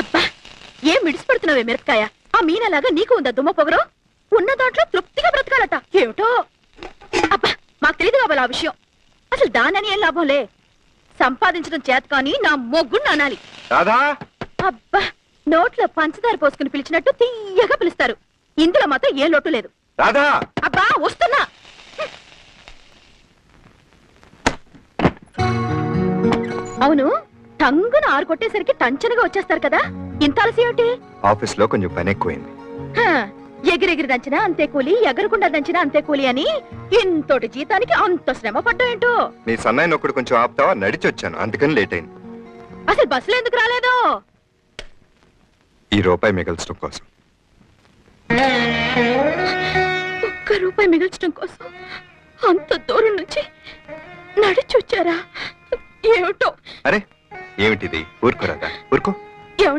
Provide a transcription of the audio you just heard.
అబ్బా ఏం విడిచిపెడుతున్నావే మిరపకాయ? ఆ మీనలాగా నీకు ఉందా దుమ్మ పొగరు? ఉన్న దాంట్లో తృప్తిగా బ్రతకాలట. ఏమిటో అబ్బా, మాకు తెలియదు కాబోలు ఆ విషయం. అసలు దానని ఏం లాభంలే. సంపాదించడం చేత కానీ నా మొగ్గుని అనాలి. అబ్బా, నోట్లో పంచదార పోసుకుని పిలిచినట్టు తీయగా పిలుస్తారు. ఇందులో మాత్రం ఏ లోటు లేదు. అబ్బా వస్తున్నా. అవును, టంగున ఆరు కొట్టేసరికి టంచనగా వచ్చేస్తారు కదా, ఇంత అలసి ఏమిటి? ఆఫీస్ లో కొంచెం పని ఎక్కువైంది. ఎగిరెగిరి దంచినా అంతే కూలి, ఎగరకుండా దంచినా అంతే కూలి అని ఇంతటి జీతానికి అంత శ్రమ పడ్డాయేంటో. నీ సన్నాయి నొక్కడు కొంచెం ఆపుతావా? నడిచి వచ్చాను, అందుకని లేట్ అయింది. అసలు బస్సులో ఎందుకు రాలేదు? ఈ రూపాయి మిగల్చడం కోసం. ఒక్క రూపాయి మిగల్చడం కోసం అంత దూరం నుంచి నడిచి వచ్చారా? ఏమిటో. అరే ఏమిటిది? ఊరుకోరాదా? ఊరుకో.